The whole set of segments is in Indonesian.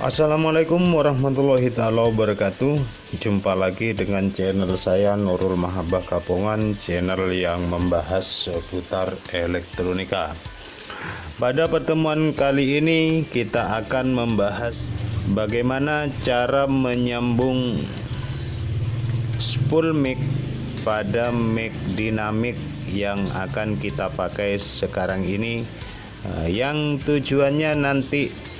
Assalamualaikum warahmatullahi taala wabarakatuh. Jumpa lagi dengan channel saya Nurul Mahabbah Kapongan, channel yang membahas seputar elektronika. Pada pertemuan kali ini kita akan membahas bagaimana cara menyambung spool mic pada mic dinamik yang akan kita pakai sekarang ini, yang tujuannya nanti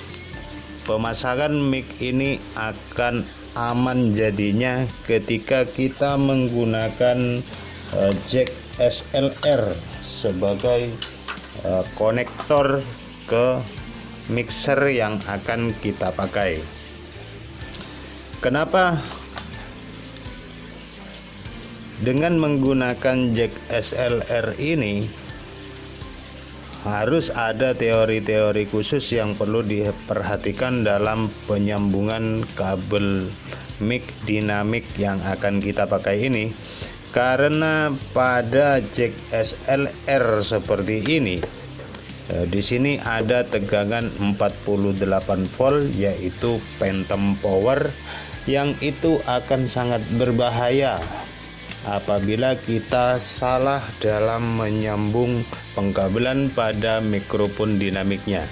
pemasangan mic ini akan aman jadinya ketika kita menggunakan jack SLR sebagai konektor ke mixer yang akan kita pakai. Kenapa dengan menggunakan jack SLR ini harus ada teori-teori khusus yang perlu diperhatikan dalam penyambungan kabel mic dinamik yang akan kita pakai ini, karena pada jack SLR seperti ini di sini ada tegangan 48 volt, yaitu phantom power, yang itu akan sangat berbahaya apabila kita salah dalam menyambung pengkabelan pada mikrofon dinamiknya,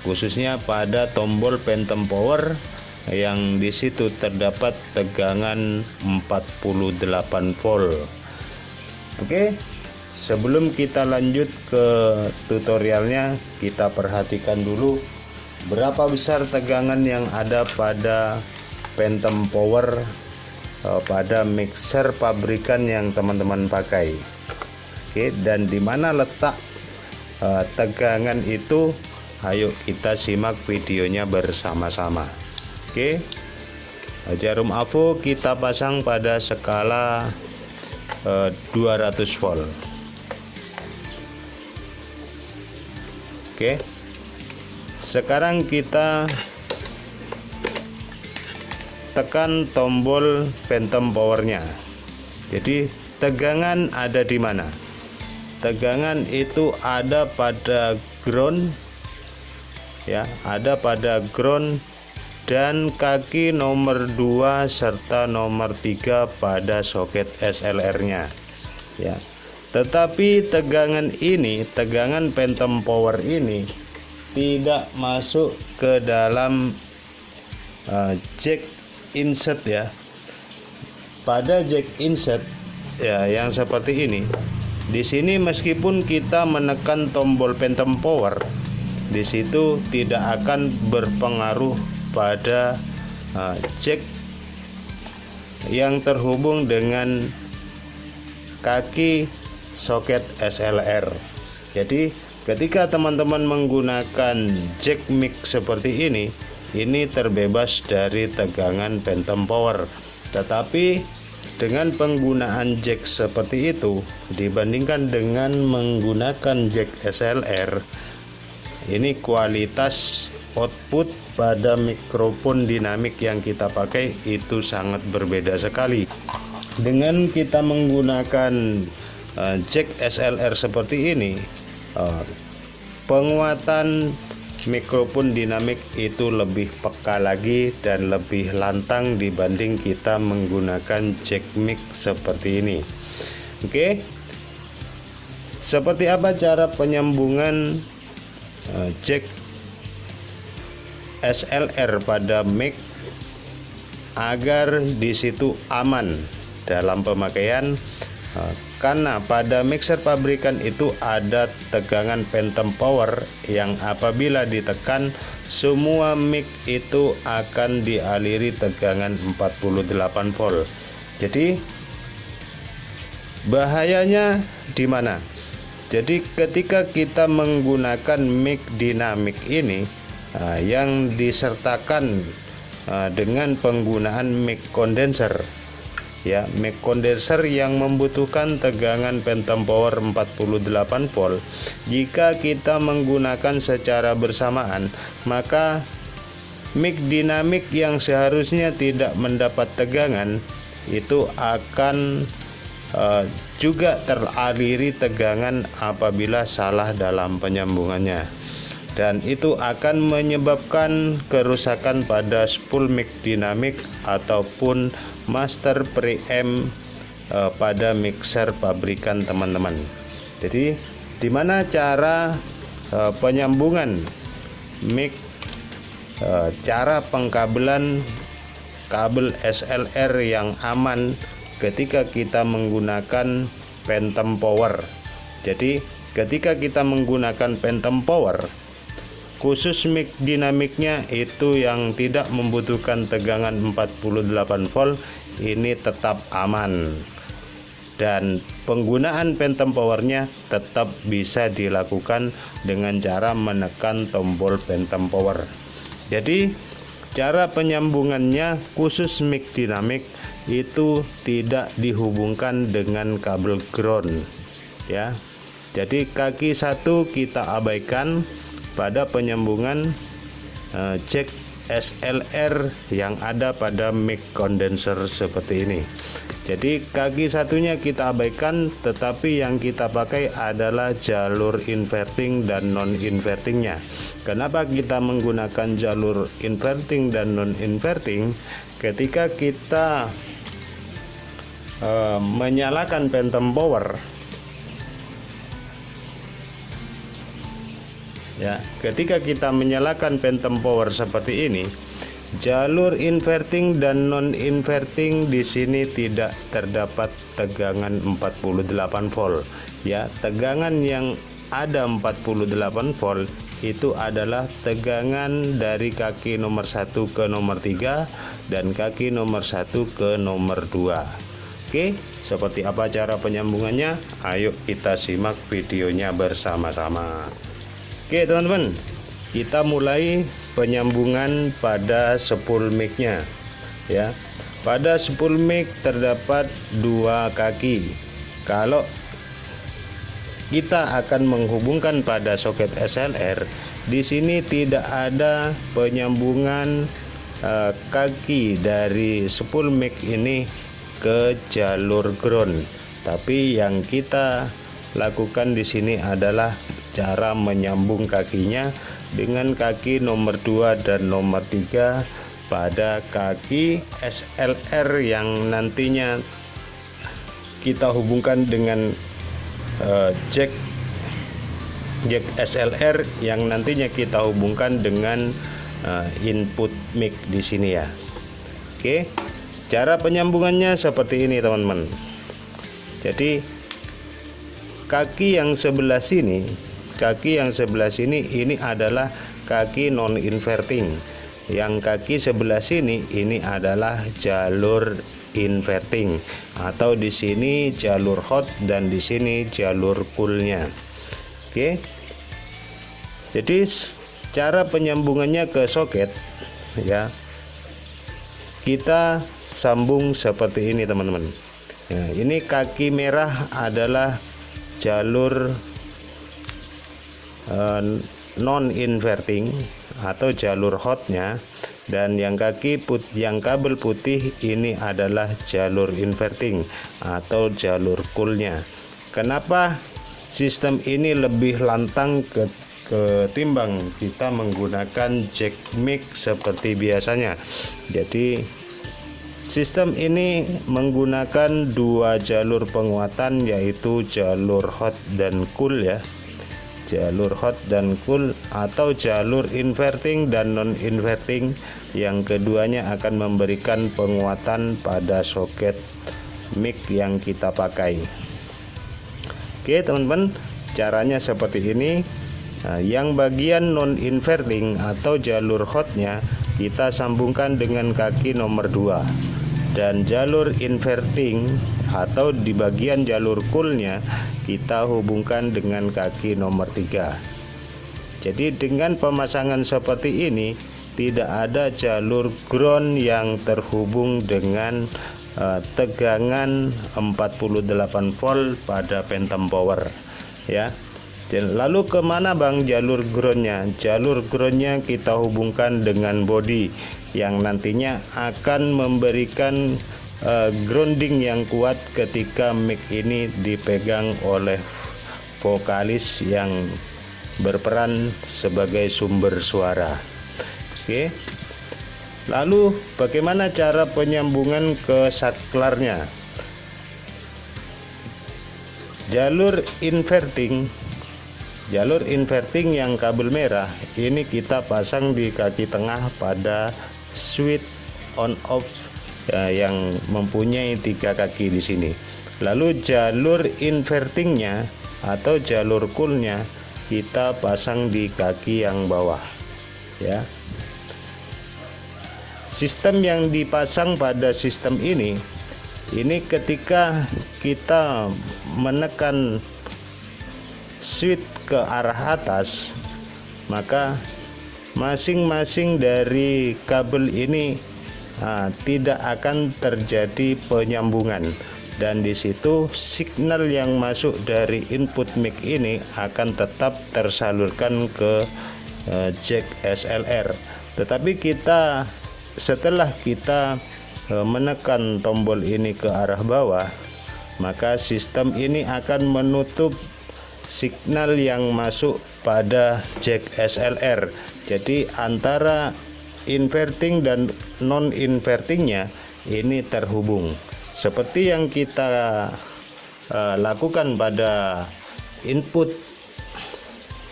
khususnya pada tombol phantom power yang di situ terdapat tegangan 48 volt. Oke, sebelum kita lanjut ke tutorialnya, kita perhatikan dulu berapa besar tegangan yang ada pada phantom power pada mixer pabrikan yang teman-teman pakai. Oke, dan di mana letak tegangan itu? Ayo kita simak videonya bersama-sama. Oke, jarum AVO kita pasang pada skala 200 volt. Oke, sekarang kita tekan tombol phantom powernya. Jadi tegangan ada di mana? Tegangan itu ada pada ground, ya, ada pada ground dan kaki nomor 2 serta nomor 3 pada soket SLR-nya, ya. Tetapi tegangan ini, tegangan phantom power ini tidak masuk ke dalam jack inset, ya. Pada jack inset, ya, yang seperti ini, di sini meskipun kita menekan tombol phantom power, di situ tidak akan berpengaruh pada jack yang terhubung dengan kaki soket SLR. Jadi ketika teman-teman menggunakan jack mic seperti ini terbebas dari tegangan phantom power. Tetapi dengan penggunaan jack seperti itu dibandingkan dengan menggunakan jack SLR, ini kualitas output pada mikrofon dinamik yang kita pakai itu sangat berbeda sekali. Dengan kita menggunakan jack SLR seperti ini, penguatan mikrofon dinamik itu lebih peka lagi dan lebih lantang dibanding kita menggunakan jack mic seperti ini. Oke, seperti apa cara penyambungan jack SLR pada mic agar di situ aman dalam pemakaian? Karena pada mixer pabrikan itu ada tegangan phantom power yang apabila ditekan semua mic itu akan dialiri tegangan 48 volt. Jadi bahayanya di mana? Jadi ketika kita menggunakan mic dinamik ini yang disertakan dengan penggunaan mic condenser, ya, mic condenser yang membutuhkan tegangan phantom power 48 volt, jika kita menggunakan secara bersamaan, maka mic dinamik yang seharusnya tidak mendapat tegangan itu akan juga teraliri tegangan apabila salah dalam penyambungannya. dan itu akan menyebabkan kerusakan pada spool mic dinamik ataupun master preamp pada mixer pabrikan teman-teman. Jadi dimana cara penyambungan mic, cara pengkabelan kabel SLR yang aman ketika kita menggunakan phantom power. Jadi ketika kita menggunakan phantom power, khusus mic dinamiknya itu yang tidak membutuhkan tegangan 48 volt, ini tetap aman. Dan penggunaan phantom powernya tetap bisa dilakukan dengan cara menekan tombol phantom power. Jadi cara penyambungannya khusus mic dinamik itu tidak dihubungkan dengan kabel ground ya. Jadi kaki satu kita abaikan pada penyambungan jack SLR yang ada pada mic condenser seperti ini. Jadi kaki satunya kita abaikan, tetapi yang kita pakai adalah jalur inverting dan non invertingnya. Kenapa kita menggunakan jalur inverting dan non inverting? Ketika kita menyalakan phantom power, ya, ketika kita menyalakan phantom power seperti ini, jalur inverting dan non inverting di sini tidak terdapat tegangan 48 volt. Ya, tegangan yang ada 48 volt itu adalah tegangan dari kaki nomor 1 ke nomor 3 dan kaki nomor 1 ke nomor 2. Oke, seperti apa cara penyambungannya? Ayo kita simak videonya bersama-sama. Oke teman-teman, kita mulai penyambungan pada spool mic-nya ya. Pada spool mic terdapat dua kaki. Kalau kita akan menghubungkan pada soket SLR, di sini tidak ada penyambungan kaki dari spool mic ini ke jalur ground. Tapi yang kita lakukan di sini adalah cara menyambung kakinya dengan kaki nomor 2 dan nomor 3 pada kaki SLR yang nantinya kita hubungkan dengan jack SLR yang nantinya kita hubungkan dengan input mic di sini ya. Oke, cara penyambungannya seperti ini teman-teman. Jadi kaki yang sebelah sini ini adalah kaki non inverting. Yang kaki sebelah sini ini adalah jalur inverting, atau di sini jalur hot dan di sini jalur coolnya. Oke. Jadi cara penyambungannya ke soket ya, kita sambung seperti ini teman-teman. Ya, ini kaki merah adalah jalur non inverting atau jalur hotnya, dan yang kabel putih ini adalah jalur inverting atau jalur coolnya. Kenapa sistem ini lebih lantang ketimbang kita menggunakan jack mic seperti biasanya? Jadi sistem ini menggunakan dua jalur penguatan, yaitu jalur hot dan cool ya. Jalur hot dan cool atau jalur inverting dan non inverting, yang keduanya akan memberikan penguatan pada soket mic yang kita pakai. Oke teman-teman, caranya seperti ini. Nah, yang bagian non inverting atau jalur hotnya kita sambungkan dengan kaki nomor 2, dan jalur inverting atau di bagian jalur coolnya kita hubungkan dengan kaki nomor 3. Jadi dengan pemasangan seperti ini tidak ada jalur ground yang terhubung dengan tegangan 48 volt pada phantom power ya. Dan lalu kemana bang jalur groundnya? Jalur groundnya kita hubungkan dengan body yang nantinya akan memberikan grounding yang kuat ketika mic ini dipegang oleh vokalis yang berperan sebagai sumber suara. Oke. Lalu bagaimana cara penyambungan ke saklarnya? Jalur inverting yang kabel merah ini kita pasang di kaki tengah pada switch on off yang mempunyai 3 kaki di sini. Lalu jalur invertingnya atau jalur coolnya kita pasang di kaki yang bawah, ya. Sistem yang dipasang pada sistem ini ketika kita menekan switch ke arah atas, maka masing-masing dari kabel ini tidak akan terjadi penyambungan, dan di situ signal yang masuk dari input mic ini akan tetap tersalurkan ke jack SLR. Tetapi setelah kita menekan tombol ini ke arah bawah, maka sistem ini akan menutup signal yang masuk pada jack SLR. Jadi antara inverting dan non invertingnya ini terhubung seperti yang kita lakukan pada input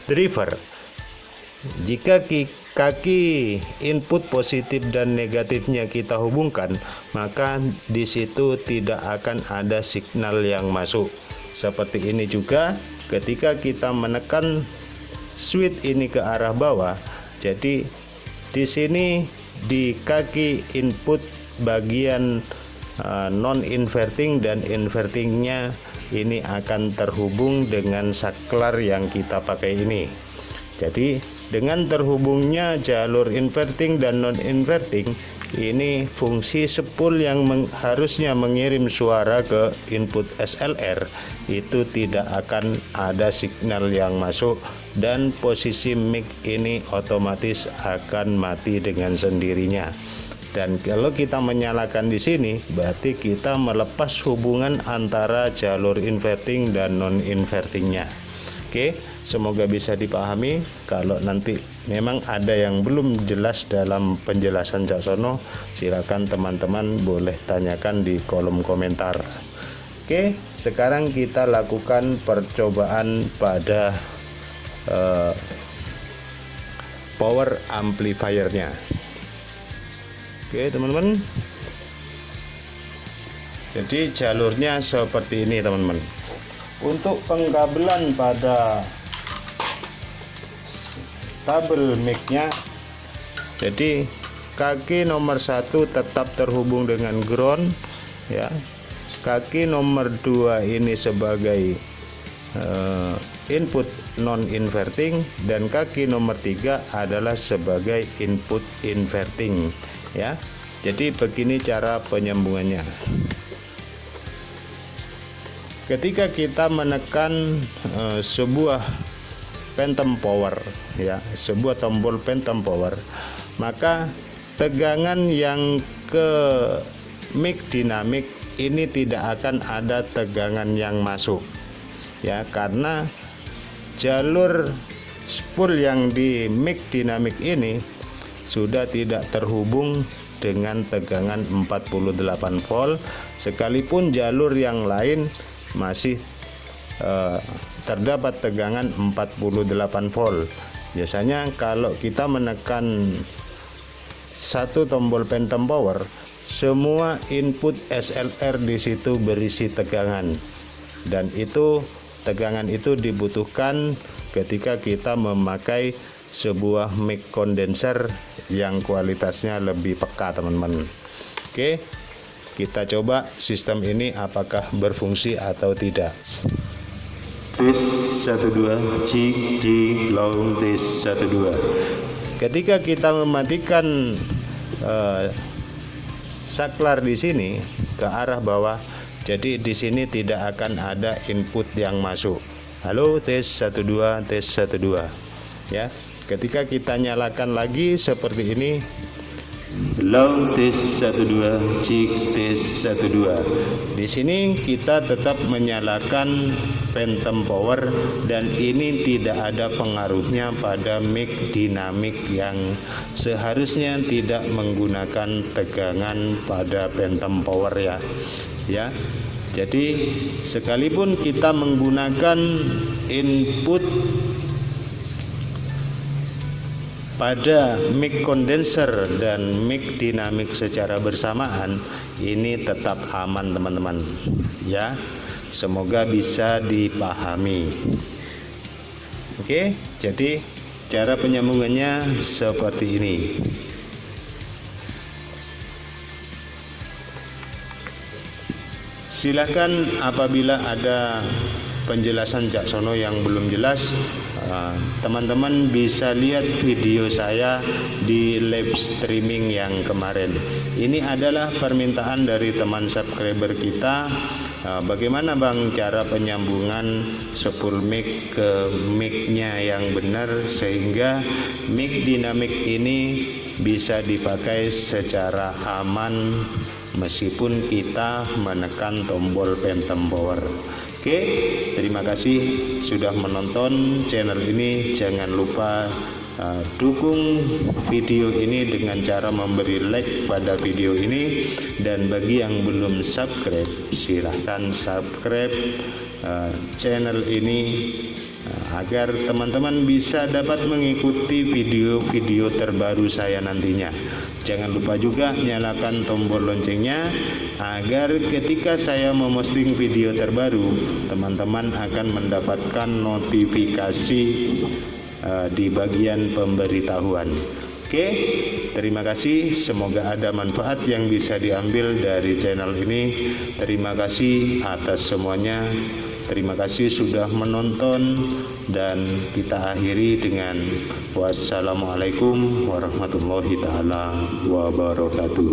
driver. Jika kaki input positif dan negatifnya kita hubungkan, maka di situ tidak akan ada signal yang masuk. Seperti ini juga ketika kita menekan switch ini ke arah bawah. Jadi di sini di kaki input bagian non inverting dan invertingnya ini akan terhubung dengan saklar yang kita pakai ini. Jadi dengan terhubungnya jalur inverting dan non inverting ini, fungsi spool yang harusnya mengirim suara ke input SLR itu tidak akan ada signal yang masuk, dan posisi mic ini otomatis akan mati dengan sendirinya. Dan kalau kita menyalakan di sini, berarti kita melepas hubungan antara jalur inverting dan non invertingnya. Oke, semoga bisa dipahami. Kalau nanti memang ada yang belum jelas dalam penjelasan Caksono, silakan teman-teman boleh tanyakan di kolom komentar. Oke, sekarang kita lakukan percobaan pada power amplifiernya. Oke teman-teman, jadi jalurnya seperti ini teman-teman. Untuk pengkabelan pada kabel mic-nya, jadi kaki nomor 1 tetap terhubung dengan ground, ya. Kaki nomor 2 ini sebagai input non inverting, dan kaki nomor 3 adalah sebagai input inverting, ya. Jadi begini cara penyambungannya. Ketika kita menekan sebuah phantom power, ya, sebuah tombol phantom power, maka tegangan yang ke mic dinamik ini tidak akan ada tegangan yang masuk, ya, karena jalur spool yang di mic dinamik ini sudah tidak terhubung dengan tegangan 48 volt, sekalipun jalur yang lain masih terdapat tegangan 48 volt. Biasanya kalau kita menekan satu tombol phantom power, semua input SLR di situ berisi tegangan, dan tegangan itu dibutuhkan ketika kita memakai sebuah mic condenser yang kualitasnya lebih peka, teman-teman. Oke, kita coba sistem ini apakah berfungsi atau tidak. Tes 12, cik long, tes 12. Ketika kita mematikan saklar di sini ke arah bawah, jadi di sini tidak akan ada input yang masuk. Halo, tes 12, tes 12. Ya, ketika kita nyalakan lagi seperti ini, Low tes 12, cek tes 12. Di sini kita tetap menyalakan phantom power dan ini tidak ada pengaruhnya pada mic dinamik yang seharusnya tidak menggunakan tegangan pada phantom power ya. Jadi sekalipun kita menggunakan input pada mic condenser dan mic dinamik secara bersamaan, ini tetap aman teman-teman ya. Semoga bisa dipahami. Oke, jadi cara penyambungannya seperti ini. Silakan apabila ada penjelasan Jaksono yang belum jelas, teman-teman bisa lihat video saya di live streaming yang kemarin. Ini adalah permintaan dari teman subscriber kita. Bagaimana Bang cara penyambungan spool mic ke mic-nya yang benar sehingga mic dinamik ini bisa dipakai secara aman meskipun kita menekan tombol phantom power. Oke, terima kasih sudah menonton channel ini. Jangan lupa dukung video ini dengan cara memberi like pada video ini, dan bagi yang belum subscribe silahkan subscribe channel ini agar teman-teman bisa dapat mengikuti video-video terbaru saya nantinya. Jangan lupa juga nyalakan tombol loncengnya agar ketika saya memposting video terbaru, teman-teman akan mendapatkan notifikasi di bagian pemberitahuan. Oke, terima kasih. Semoga ada manfaat yang bisa diambil dari channel ini. Terima kasih atas semuanya. Terima kasih sudah menonton, dan kita akhiri dengan wassalamualaikum warahmatullahi taala wabarakatuh.